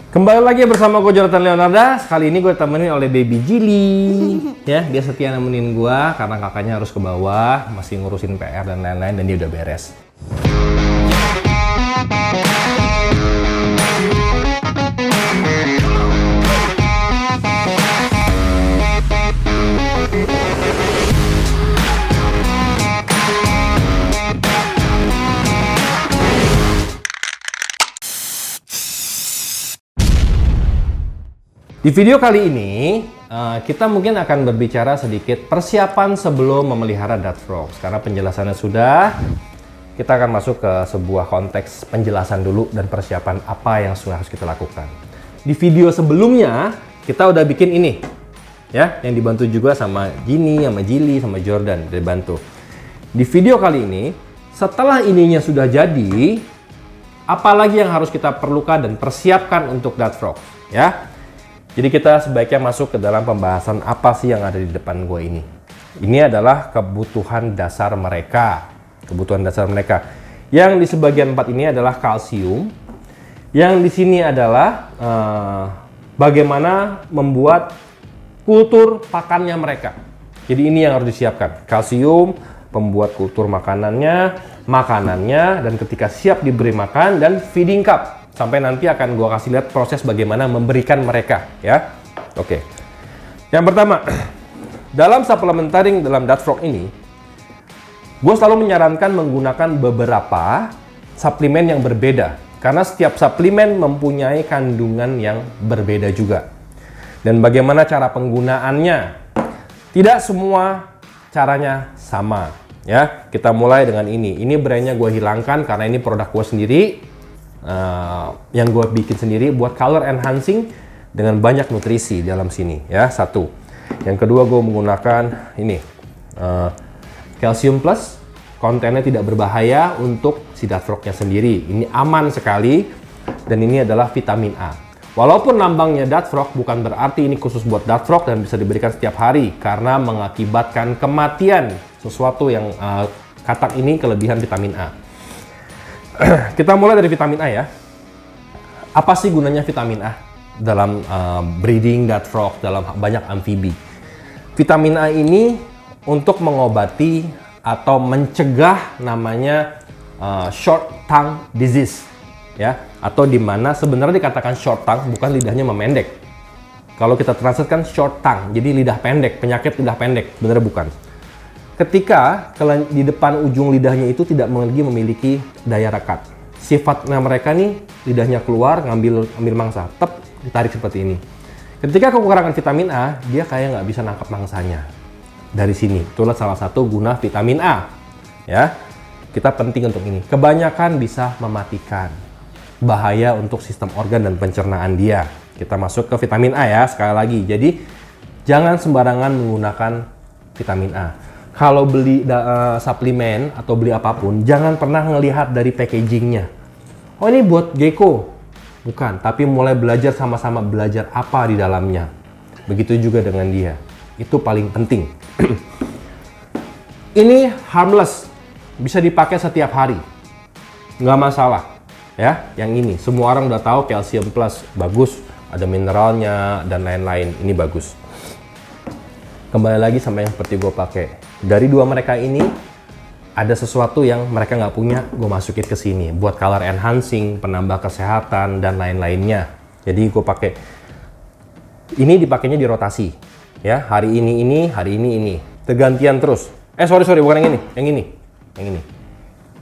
Kembali lagi bersama gue Jonathan Leonarda. Kali ini gue temenin oleh baby Jili. Ya, dia setia nemenin gue karena kakaknya harus ke bawah, masih ngurusin PR dan lain-lain, dan dia udah beres. Di video kali ini, kita mungkin akan berbicara sedikit persiapan sebelum memelihara Dutch Frogs. Karena penjelasannya sudah, kita akan masuk ke sebuah konteks penjelasan dulu dan persiapan apa yang harus kita lakukan. Di video sebelumnya, kita udah bikin ini, ya, yang dibantu juga sama Ginny, sama Jili, sama Jordan, dibantu. Di video kali ini, setelah ininya sudah jadi, apa lagi yang harus kita perlukan dan persiapkan untuk Dutch Frogs, ya? Jadi kita sebaiknya masuk ke dalam pembahasan apa sih yang ada di depan gue ini. Ini adalah kebutuhan dasar mereka. Kebutuhan dasar mereka. Yang di sebagian 4 ini adalah kalsium. Yang di sini adalah bagaimana membuat kultur pakannya mereka. Jadi ini yang harus disiapkan. Kalsium, pembuat kultur makanannya, dan ketika siap diberi makan, dan feeding cup. Sampai nanti akan gue kasih lihat proses bagaimana memberikan mereka, ya. Oke. Yang pertama, dalam supplementaring dalam Dutch Frog ini, gue selalu menyarankan menggunakan beberapa suplemen yang berbeda. Karena setiap suplemen mempunyai kandungan yang berbeda juga. Dan bagaimana cara penggunaannya? Tidak semua caranya sama, ya. Kita mulai dengan ini. Ini brandnya gue hilangkan karena ini produk gue sendiri. Yang gue bikin sendiri buat color enhancing dengan banyak nutrisi dalam sini, ya. Satu. Yang kedua, gue menggunakan ini Calcium Plus. Kontennya tidak berbahaya untuk si Dutch Frog-nya sendiri. Ini aman sekali, dan ini adalah vitamin A. Walaupun lambangnya Dutch Frog, bukan berarti ini khusus buat Dutch Frog dan bisa diberikan setiap hari karena mengakibatkan kematian sesuatu yang katak ini kelebihan vitamin A. Kita mulai dari vitamin A, ya. Apa sih gunanya vitamin A dalam breeding Dutch Frog, dalam banyak amfibi? Vitamin A ini untuk mengobati atau mencegah namanya short tongue disease, ya, atau di mana sebenarnya dikatakan short tongue bukan lidahnya memendek. Kalau kita translatekan short tongue, jadi lidah pendek, penyakit lidah pendek, sebenarnya bukan. Ketika di depan ujung lidahnya itu tidak lagi memiliki daya rekat. Sifatnya mereka nih, lidahnya keluar, ngambil mangsa, ditarik seperti ini. Ketika kekurangan vitamin A, dia kayak nggak bisa nangkap mangsanya. Dari sini, itulah salah satu guna vitamin A. Ya, kita penting untuk ini. Kebanyakan bisa mematikan. Bahaya untuk sistem organ dan pencernaan dia. Kita masuk ke vitamin A, ya, sekali lagi. Jadi, jangan sembarangan menggunakan vitamin A. Kalau beli suplemen atau beli apapun, jangan pernah ngelihat dari packagingnya. Oh, ini buat gecko. Bukan, tapi mulai belajar sama-sama belajar apa di dalamnya. Begitu juga dengan dia. Itu paling penting. Ini harmless. Bisa dipakai setiap hari. Nggak masalah. Ya, yang ini. Semua orang udah tahu Calcium Plus bagus. Ada mineralnya dan lain-lain. Ini bagus. Kembali lagi sama yang seperti gue pakai. Dari dua mereka ini, ada sesuatu yang mereka nggak punya, gue masukin ke sini. Buat color enhancing, penambah kesehatan, dan lain-lainnya. Jadi gue pakai. Ini dipakainya di rotasi. Ya, hari ini, hari ini. Tergantian terus. Sorry, bukan yang ini. Yang ini.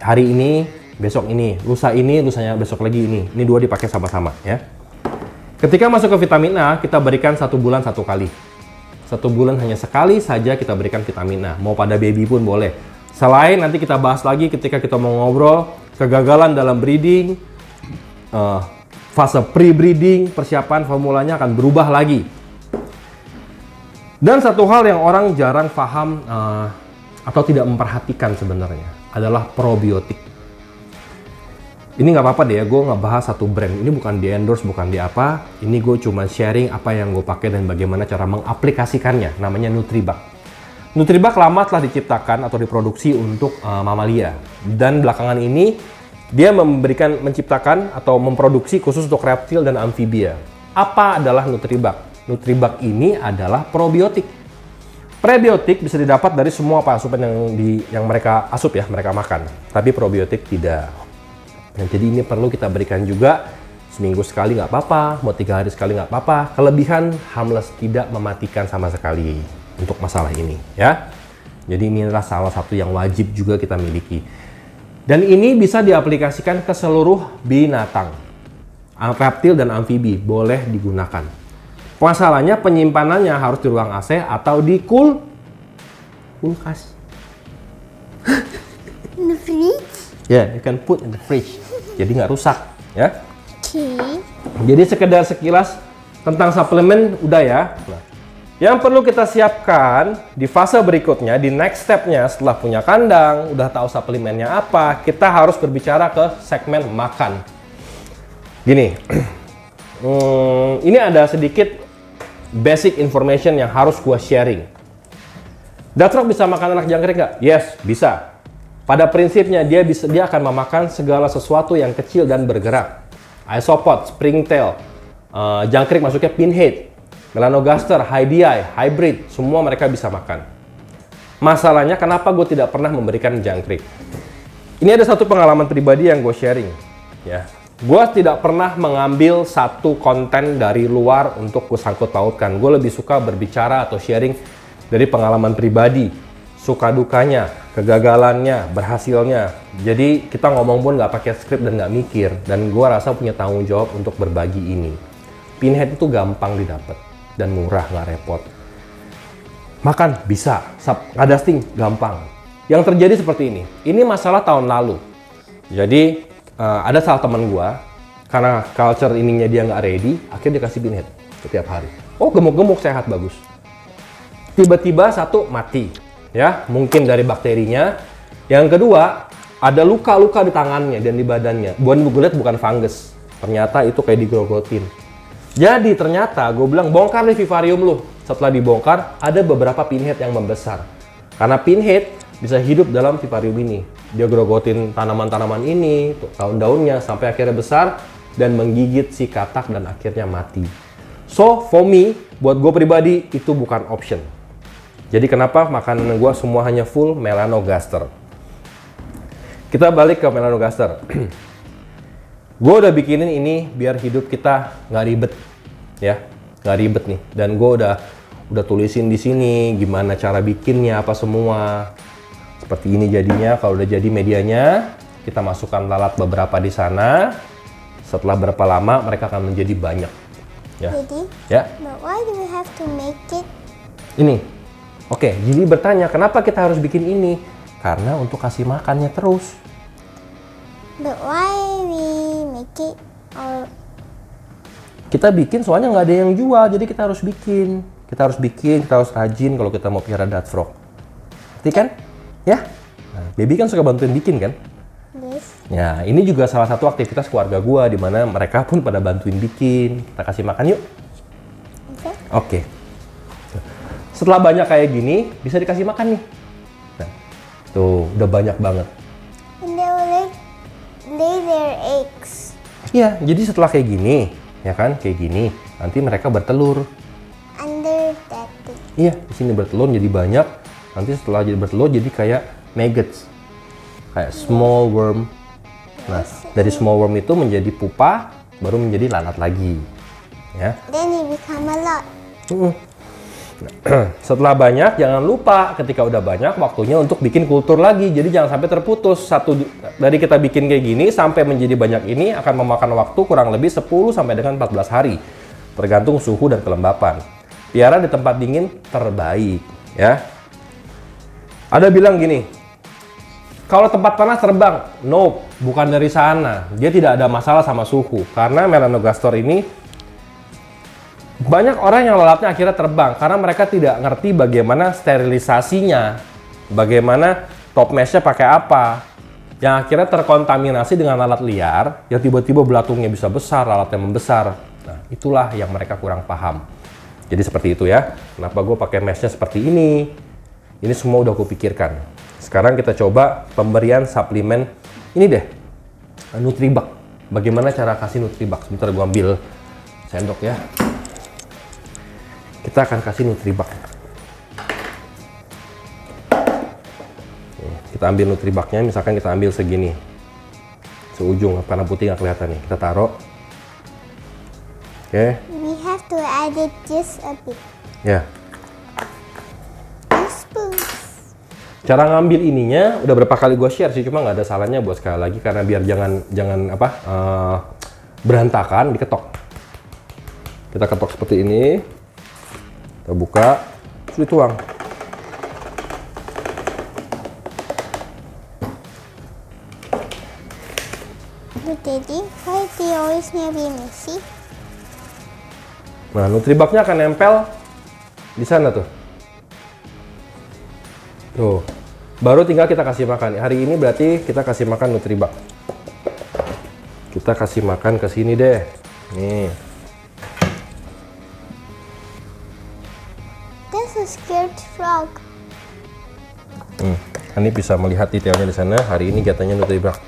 Hari ini, besok ini. Lusa ini, lusanya besok lagi ini. Ini dua dipakai sama-sama, ya. Ketika masuk ke vitamin A, kita berikan 1 bulan 1 kali. 1 bulan hanya sekali saja kita berikan vitamin A. Mau pada baby pun boleh. Selain nanti kita bahas lagi ketika kita mau ngobrol, kegagalan dalam breeding, fase pre-breeding, persiapan formulanya akan berubah lagi. Dan satu hal yang orang jarang paham atau tidak memperhatikan sebenarnya adalah probiotik. Ini nggak apa-apa deh ya, gue nggak bahas satu brand. Ini bukan di endorse, bukan di apa. Ini gue cuma sharing apa yang gue pakai dan bagaimana cara mengaplikasikannya. Namanya Nutribak. Nutribak lama telah diciptakan atau diproduksi untuk mamalia. Dan belakangan ini Dia menciptakan atau memproduksi khusus untuk reptil dan amfibia. Apa adalah Nutribak? Nutribak ini adalah probiotik. Prebiotik bisa didapat dari semua asupan yang mereka asup ya, mereka makan. Tapi probiotik tidak. Nah, jadi ini perlu kita berikan juga seminggu sekali nggak apa-apa, mau 3 hari sekali nggak apa-apa. Kelebihan harmless, tidak mematikan sama sekali untuk masalah ini ya. Jadi ini adalah salah satu yang wajib juga kita miliki. Dan ini bisa diaplikasikan ke seluruh binatang. Reptil dan amfibi boleh digunakan. Masalahnya penyimpanannya harus di ruang AC atau di kulkas. In the fridge? Yeah, you can put in the fridge. Jadi nggak rusak ya. Okay. Jadi sekedar sekilas tentang suplemen udah ya. Nah, yang perlu kita siapkan di fase berikutnya, di next step-nya setelah punya kandang, udah tahu suplemennya apa, kita harus berbicara ke segmen makan. Gini, ini ada sedikit basic information yang harus gua sharing. Duck Frog bisa makan anak jangkrik nggak? Yes, bisa. Pada prinsipnya dia akan memakan segala sesuatu yang kecil dan bergerak. Isopod, springtail, jangkrik masuknya pinhead, melanogaster, hydeae, hybrid, semua mereka bisa makan. Masalahnya kenapa gue tidak pernah memberikan jangkrik? Ini ada satu pengalaman pribadi yang gue sharing. Ya, gue tidak pernah mengambil satu konten dari luar untuk gue sangkut pautkan. Gue lebih suka berbicara atau sharing dari pengalaman pribadi, suka dukanya, kegagalannya, berhasilnya. Jadi kita ngomong pun nggak pakai skrip dan nggak mikir. Dan gue rasa punya tanggung jawab untuk berbagi ini. Pinhead itu gampang didapat dan murah, nggak repot. Makan bisa, ngadasting gampang. Yang terjadi seperti ini. Ini masalah tahun lalu. Jadi ada salah teman gue, karena culture ininya dia nggak ready, akhirnya dia kasih pinhead setiap hari. Oh, gemuk-gemuk, sehat, bagus. Tiba-tiba satu mati, ya mungkin dari bakterinya. Yang kedua, ada luka-luka di tangannya dan di badannya. Gue lihat bukan fungus, ternyata itu kayak digrogotin. Jadi ternyata gue bilang bongkar nih vivarium lu. Setelah dibongkar, ada beberapa pinhead yang membesar. Karena pinhead bisa hidup dalam vivarium ini. Dia grogotin tanaman-tanaman ini, daun-daunnya sampai akhirnya besar dan menggigit si katak dan akhirnya mati. So for me, buat gue pribadi itu bukan option. Jadi kenapa makanan gue semua hanya full melanogaster. Kita balik ke melanogaster. Gue udah bikinin ini biar hidup kita nggak ribet, ya, nggak ribet nih. Dan gue udah tulisin di sini gimana cara bikinnya apa semua. Seperti ini jadinya. Kalau udah jadi medianya, kita masukkan lalat beberapa di sana. Setelah berapa lama mereka akan menjadi banyak. Ya. Daddy, Ya. but why do we have to make it? Ini. Oke, Jili bertanya, kenapa kita harus bikin ini? Karena untuk kasih makannya terus. But why we make it? Or Kita bikin soalnya nggak ada yang jual, jadi kita harus bikin. Kita harus rajin kalau kita mau pelihara Duck Frog. Ngerti kan? Ya? Nah, Baby kan suka bantuin bikin kan? this? Ya, ini juga salah satu aktivitas keluarga gua di mana mereka pun pada bantuin bikin. Kita kasih makan yuk. Okay. Oke. Setelah banyak kayak gini, bisa dikasih makan nih. Nah, tuh, udah banyak banget. And they will lay their eggs Iya, jadi setelah kayak gini, ya kan, kayak gini, nanti mereka bertelur. under that thing. Iya, di sini bertelur jadi banyak. Nanti setelah jadi bertelur jadi kayak maggots, kayak small worm. Nah, dari small worm itu menjadi pupa, baru menjadi lalat lagi. Ya. Then it become a lot. Setelah banyak, jangan lupa ketika udah banyak waktunya untuk bikin kultur lagi. Jadi jangan sampai terputus. Dari kita bikin kayak gini sampai menjadi banyak ini akan memakan waktu kurang lebih 10 sampai dengan 14 hari. Tergantung suhu dan kelembapan. Piara di tempat dingin terbaik, ya. Ada bilang gini, kalau tempat panas terbang, nope, bukan dari sana. Dia tidak ada masalah sama suhu karena melanogaster ini banyak orang yang lalatnya akhirnya terbang karena mereka tidak ngerti bagaimana sterilisasinya, bagaimana top meshnya pakai apa, yang akhirnya terkontaminasi dengan lalat liar yang tiba-tiba belatungnya bisa besar, lalatnya membesar. Nah, itulah yang mereka kurang paham. Jadi seperti itu ya. Kenapa gue pakai meshnya seperti ini? Ini semua udah gue pikirkan. Sekarang kita coba pemberian suplemen ini deh. Nutribak. Bagaimana cara kasih Nutribak? Sebentar gua ambil sendok ya. Kita akan kasih Nutribak. Kita ambil Nutribaknya, misalkan kita ambil segini. Seujung, karena putih nggak kelihatan nih. Kita taruh. Oke. We have to add it just a bit. Ya. 2 spoons. Cara ngambil ininya udah berapa kali gue share sih, cuma nggak ada salahnya buat sekali lagi karena biar jangan berantakan, diketok. Kita ketok seperti ini, kita buka, terus dituang. But Daddy, why they always be messy? Nah, Nutribaknya akan nempel di sana tuh. Tuh. Baru tinggal kita kasih makan. Hari ini berarti kita kasih makan Nutribak. Kita kasih makan ke sini deh. Nih. That's a scared frog. Ini bisa melihat detailnya di sana. Hari ini katanya Nutribak.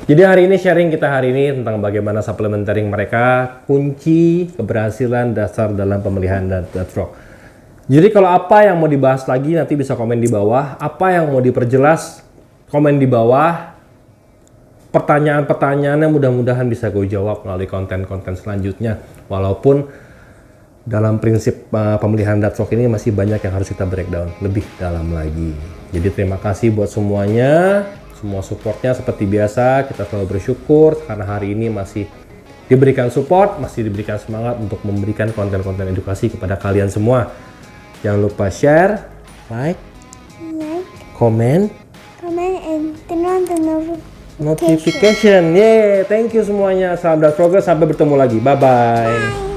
Jadi hari ini sharing kita hari ini tentang bagaimana supplementering mereka, kunci keberhasilan dasar dalam pemeliharaan Duck Frog. Jadi kalau apa yang mau dibahas lagi nanti bisa komen di bawah, apa yang mau diperjelas komen di bawah. Pertanyaan-pertanyaannya mudah-mudahan bisa gue jawab melalui konten-konten selanjutnya. Walaupun dalam prinsip pemeliharaan Duck Frog ini masih banyak yang harus kita breakdown lebih dalam lagi. Jadi terima kasih buat semuanya. Semua supportnya seperti biasa, kita selalu bersyukur karena hari ini masih diberikan support, masih diberikan semangat untuk memberikan konten-konten edukasi kepada kalian semua. Jangan lupa share, like, comment, and turn on the notification. Yeay, thank you semuanya. Salam Duck Frogger, sampai bertemu lagi. Bye-bye. Bye.